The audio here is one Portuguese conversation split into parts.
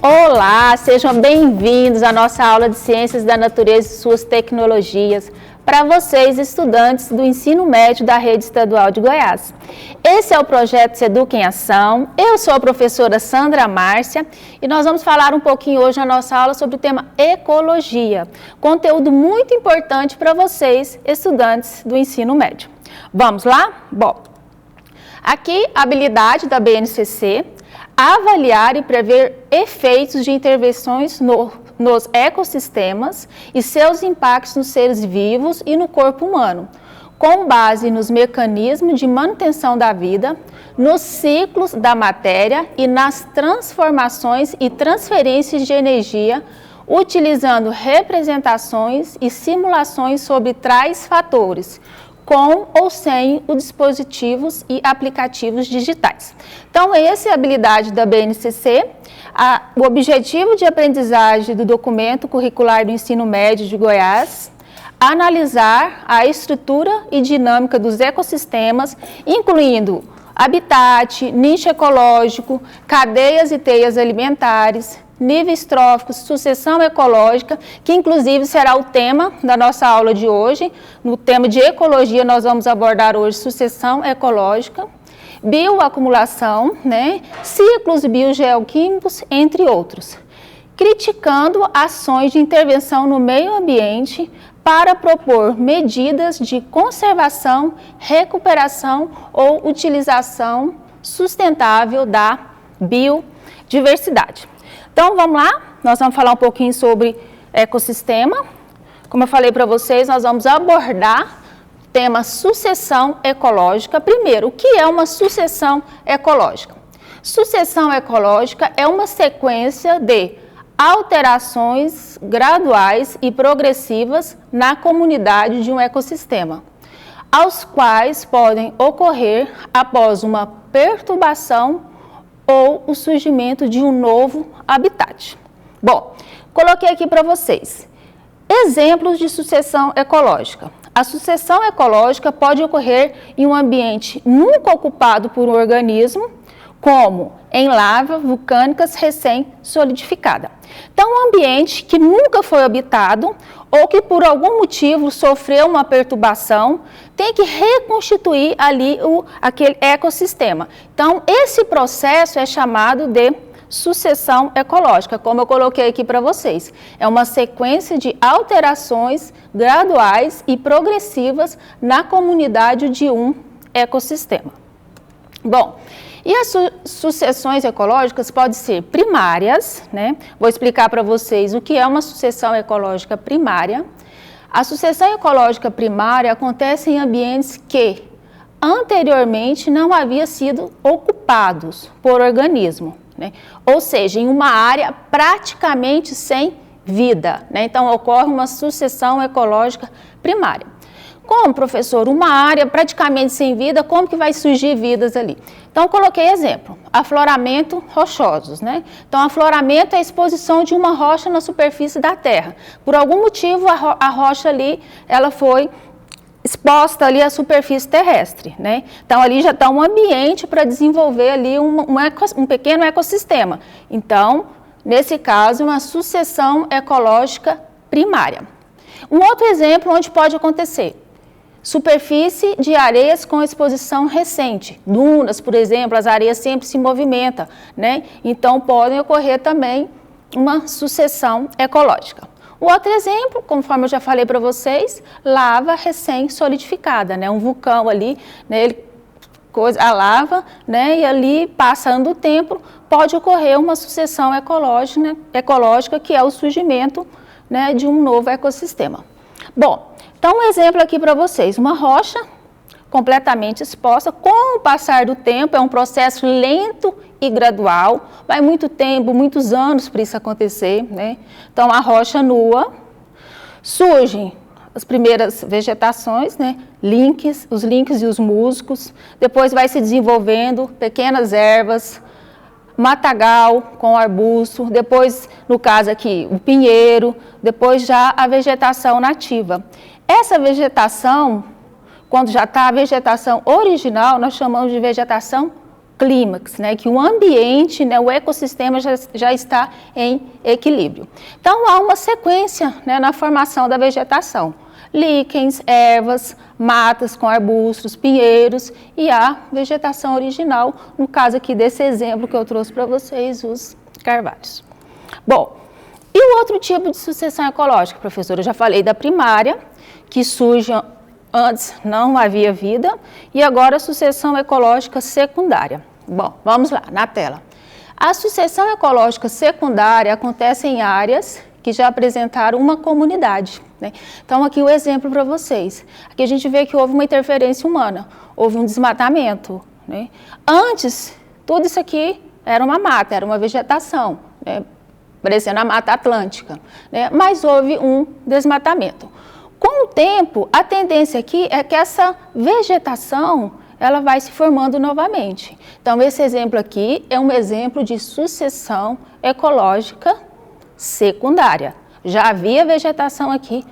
Olá, sejam bem-vindos à nossa aula de Ciências da Natureza e suas tecnologias para vocês, estudantes do ensino médio da Rede Estadual de Goiás. Esse é o projeto Seduca em Ação. Eu sou a professora Sandra Márcia e nós vamos falar um pouquinho hoje na nossa aula sobre o tema ecologia, conteúdo muito importante para vocês, estudantes do ensino médio. Vamos lá? Bom, aqui a habilidade da BNCC: avaliar e prever efeitos de intervenções nos ecossistemas e seus impactos nos seres vivos e no corpo humano, com base nos mecanismos de manutenção da vida, nos ciclos da matéria e nas transformações e transferências de energia, utilizando representações e simulações sobre tais fatores, com ou sem os dispositivos e aplicativos digitais. Então, essa é a habilidade da BNCC. O objetivo de aprendizagem do documento curricular do ensino médio de Goiás: analisar a estrutura e dinâmica dos ecossistemas, incluindo habitat, nicho ecológico, cadeias e teias alimentares, níveis tróficos, sucessão ecológica, que inclusive será o tema da nossa aula de hoje. No tema de ecologia, nós vamos abordar hoje sucessão ecológica, bioacumulação, ciclos biogeoquímicos, entre outros, criticando ações de intervenção no meio ambiente para propor medidas de conservação, recuperação ou utilização sustentável da biodiversidade. Então, vamos lá, nós vamos falar um pouquinho sobre ecossistema. Como eu falei para vocês, nós vamos abordar o tema sucessão ecológica. Primeiro, o que é uma sucessão ecológica? Sucessão ecológica é uma sequência de alterações graduais e progressivas na comunidade de um ecossistema, aos quais podem ocorrer após uma perturbação ou o surgimento de um novo habitat. Bom, coloquei aqui para vocês exemplos de sucessão ecológica. A sucessão ecológica pode ocorrer em um ambiente nunca ocupado por um organismo, como em lavas vulcânicas recém-solidificada. Então, um ambiente que nunca foi habitado ou que por algum motivo sofreu uma perturbação, tem que reconstituir ali aquele ecossistema. Então, esse processo é chamado de sucessão ecológica, como eu coloquei aqui para vocês. É uma sequência de alterações graduais e progressivas na comunidade de um ecossistema. Bom, e as sucessões ecológicas podem ser primárias, Vou explicar para vocês o que é uma sucessão ecológica primária. A sucessão ecológica primária acontece em ambientes que anteriormente não haviam sido ocupados por organismo, Ou seja, em uma área praticamente sem vida, Então, ocorre uma sucessão ecológica primária. Como, professor, uma área praticamente sem vida, como que vai surgir vidas ali? Então, coloquei exemplo, afloramento rochosos, Então, afloramento é a exposição de uma rocha na superfície da terra. Por algum motivo, a rocha ali, ela foi exposta ali à superfície terrestre, Então, ali já está um ambiente para desenvolver ali um pequeno ecossistema. Então, nesse caso, uma sucessão ecológica primária. Um outro exemplo onde pode acontecer: superfície de areias com exposição recente, dunas, por exemplo, as areias sempre se movimentam, Então, podem ocorrer também uma sucessão ecológica. O outro exemplo, conforme eu já falei para vocês, lava recém-solidificada, um vulcão ali, a lava, e ali, passando o tempo, pode ocorrer uma sucessão ecológica, que é o surgimento, de um novo ecossistema. Bom, então, um exemplo aqui para vocês: uma rocha completamente exposta. Com o passar do tempo, é um processo lento e gradual, vai muito tempo, muitos anos para isso acontecer, Então, a rocha nua, surgem as primeiras vegetações, os linques e os musgos, depois vai se desenvolvendo pequenas ervas, matagal com arbusto, depois, no caso aqui, o pinheiro, depois já a vegetação nativa. Essa vegetação, quando já está a vegetação original, nós chamamos de vegetação clímax, né, que o ambiente, né, o ecossistema já está em equilíbrio. Então, há uma sequência, né, na formação da vegetação. Líquens, ervas, matas com arbustos, pinheiros e a vegetação original, no caso aqui desse exemplo que eu trouxe para vocês, os carvalhos. Bom, e o outro tipo de sucessão ecológica, professora? Eu já falei da primária, que surge antes não havia vida, e agora a sucessão ecológica secundária. Bom, vamos lá, na tela. A sucessão ecológica secundária acontece em áreas que já apresentaram uma comunidade, né? Então, aqui o exemplo para vocês. Aqui a gente vê que houve uma interferência humana, houve um desmatamento, né? Antes, tudo isso aqui era uma mata, era uma vegetação, né? Parecendo a Mata Atlântica, né? Mas houve um desmatamento. Com o tempo, a tendência aqui é que essa vegetação ela vai se formando novamente. Então, esse exemplo aqui é um exemplo de sucessão ecológica secundária. Já havia vegetação aqui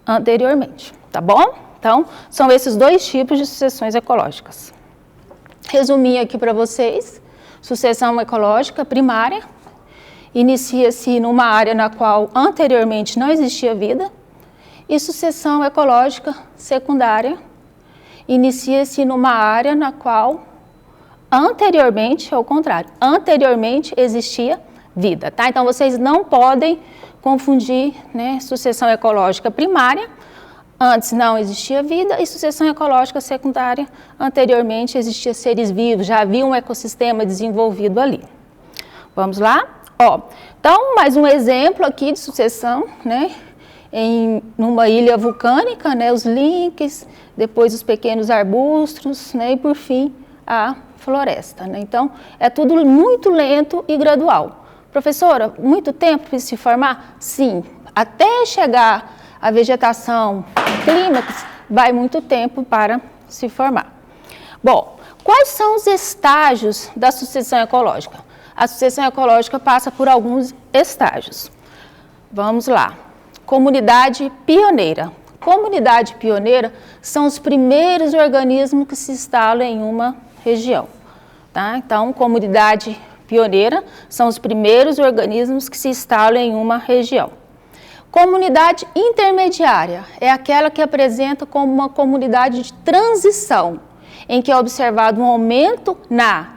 anteriormente, tá bom? Então, são esses dois tipos de sucessões ecológicas. Resumi aqui para vocês, sucessão ecológica primária, inicia-se numa área na qual anteriormente não existia vida, e sucessão ecológica secundária, inicia-se numa área na qual anteriormente, ao contrário, anteriormente existia vida, tá? Então, vocês não podem confundir, né, sucessão ecológica primária, antes não existia vida, e sucessão ecológica secundária, anteriormente existia seres vivos, já havia um ecossistema desenvolvido ali. Vamos lá? Ó, então, mais um exemplo aqui de sucessão, né? Numa ilha vulcânica, né, os líquens, depois os pequenos arbustos, né, e por fim a floresta, né? Então, é tudo muito lento e gradual. Professora, muito tempo para se formar? Sim, até chegar a vegetação clímax, vai muito tempo para se formar. Bom, quais são os estágios da sucessão ecológica? A sucessão ecológica passa por alguns estágios. Vamos lá. Comunidade pioneira. Comunidade pioneira são os primeiros organismos que se instalam em uma região, tá? Então, comunidade pioneira são os primeiros organismos que se instalam em uma região. Comunidade intermediária é aquela que apresenta como uma comunidade de transição, em que é observado um aumento na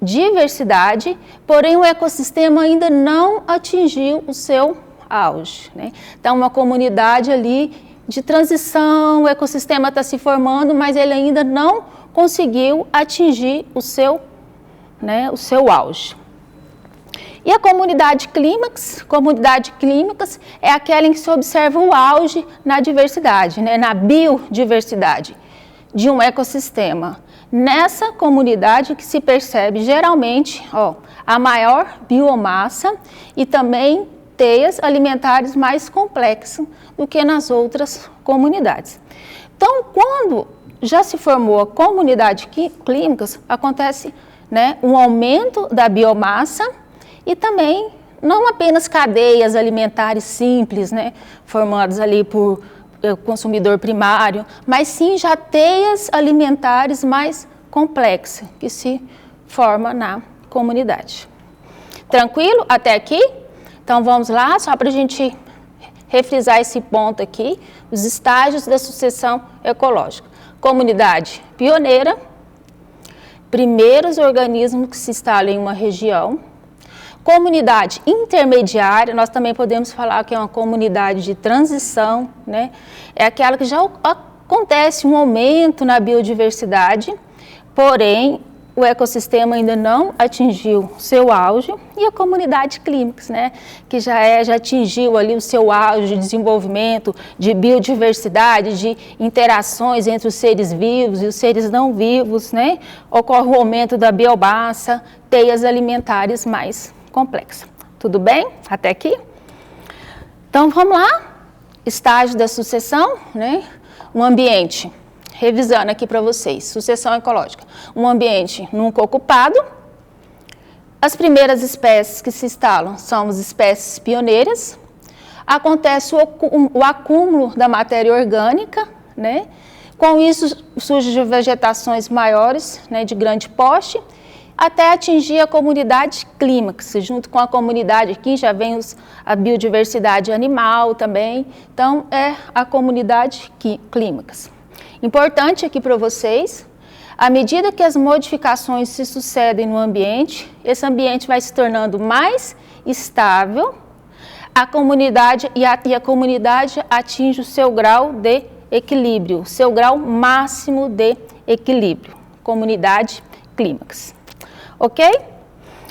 diversidade, porém o ecossistema ainda não atingiu o seu auge, né? Então, uma comunidade ali de transição, o ecossistema está se formando, mas ele ainda não conseguiu atingir o seu auge. E a comunidade clímax é aquela em que se observa o auge na diversidade, né, na biodiversidade de um ecossistema. Nessa comunidade que se percebe geralmente, a maior biomassa e também teias alimentares mais complexas do que nas outras comunidades. Então, quando já se formou a comunidade clímax, acontece, né, um aumento da biomassa e também não apenas cadeias alimentares simples, né, formadas ali por consumidor primário, mas sim já teias alimentares mais complexas que se formam na comunidade. Tranquilo? Até aqui? Então, vamos lá, só para a gente refrisar esse ponto aqui, os estágios da sucessão ecológica. Comunidade pioneira, primeiros organismos que se instalam em uma região. Comunidade intermediária, nós também podemos falar que é uma comunidade de transição, né? É aquela que já acontece um aumento na biodiversidade, porém o ecossistema ainda não atingiu seu auge, e a comunidade clímax, né, que já atingiu ali o seu auge de desenvolvimento, de biodiversidade, de interações entre os seres vivos e os seres não vivos, né, ocorre o aumento da biomassa, teias alimentares mais complexas. Tudo bem? Até aqui? Então, vamos lá. Estágio da sucessão, né, um ambiente. Revisando aqui para vocês, sucessão ecológica. Um ambiente nunca ocupado. As primeiras espécies que se instalam são as espécies pioneiras. Acontece o acúmulo da matéria orgânica, né? Com isso surgem vegetações maiores, né, de grande porte, até atingir a comunidade clímax. Junto com a comunidade aqui já vem a biodiversidade animal também, então é a comunidade clímax. Importante aqui para vocês, à medida que as modificações se sucedem no ambiente, esse ambiente vai se tornando mais estável, a comunidade atinge o seu grau de equilíbrio, seu grau máximo de equilíbrio, comunidade clímax. Ok?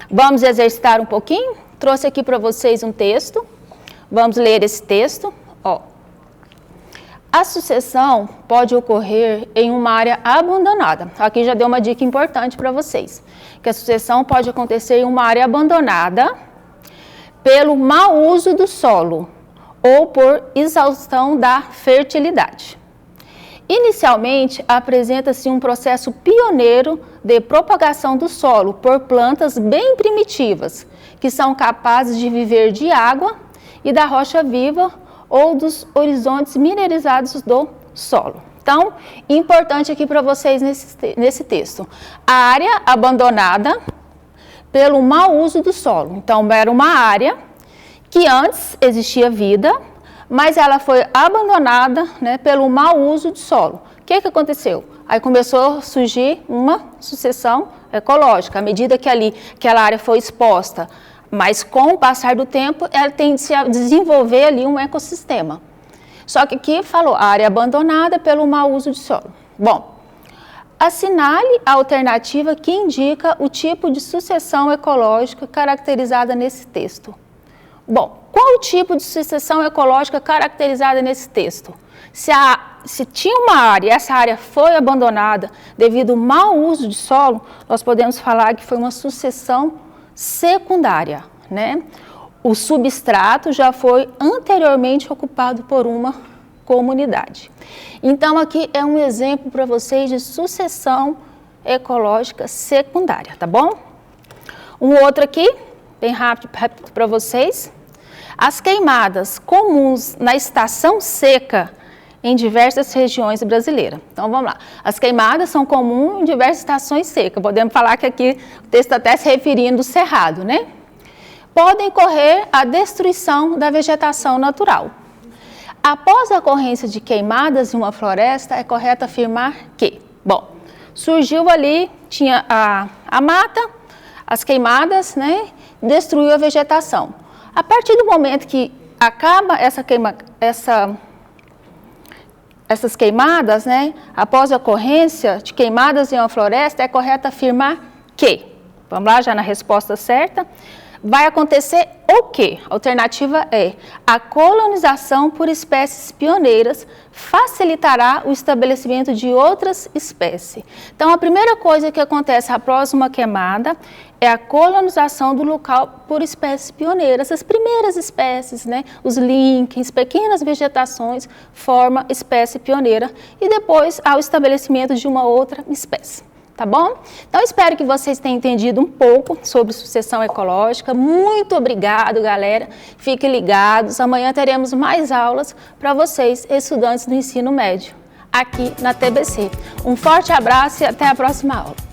Vamos exercitar um pouquinho? Trouxe aqui para vocês um texto, vamos ler esse texto. Ó. A sucessão pode ocorrer em uma área abandonada. Aqui já deu uma dica importante para vocês, que a sucessão pode acontecer em uma área abandonada pelo mau uso do solo ou por exaustão da fertilidade. Inicialmente, apresenta-se um processo pioneiro de propagação do solo por plantas bem primitivas, que são capazes de viver de água e da rocha viva ou dos horizontes mineralizados do solo. Então, importante aqui para vocês nesse texto, a área abandonada pelo mau uso do solo. Então, era uma área que antes existia vida, mas ela foi abandonada, né, pelo mau uso do solo. O que aconteceu? Aí começou a surgir uma sucessão ecológica, à medida que aquela área foi exposta, mas com o passar do tempo, ela tende a desenvolver ali um ecossistema. Só que aqui falou, a área abandonada pelo mau uso do solo. Bom, assinale a alternativa que indica o tipo de sucessão ecológica caracterizada nesse texto. Bom, qual o tipo de sucessão ecológica caracterizada nesse texto? Se tinha uma área e essa área foi abandonada devido ao mau uso de solo, nós podemos falar que foi uma sucessão secundária, né? O substrato já foi anteriormente ocupado por uma comunidade. Então, aqui é um exemplo para vocês de sucessão ecológica secundária, tá bom? Um outro aqui, bem rápido para vocês. As queimadas comuns na estação seca em diversas regiões brasileiras. Então, vamos lá. As queimadas são comuns em diversas estações secas. Podemos falar que aqui o texto está até se referindo ao cerrado, né? Podem ocorrer a destruição da vegetação natural. Após a ocorrência de queimadas em uma floresta, é correto afirmar que, bom, surgiu ali, tinha a mata, as queimadas, né? Destruiu a vegetação. A partir do momento que acaba essas queimadas, né, após a ocorrência de queimadas em uma floresta, é correto afirmar que, vamos lá, já na resposta certa, vai acontecer o quê? A alternativa é a colonização por espécies pioneiras facilitará o estabelecimento de outras espécies. Então, a primeira coisa que acontece após uma queimada é a colonização do local por espécies pioneiras. As primeiras espécies, né, os líquens, pequenas vegetações, formam espécie pioneira e depois há o estabelecimento de uma outra espécie. Tá bom? Então, espero que vocês tenham entendido um pouco sobre sucessão ecológica. Muito obrigado, galera. Fiquem ligados. Amanhã teremos mais aulas para vocês, estudantes do ensino médio, aqui na TBC. Um forte abraço e até a próxima aula.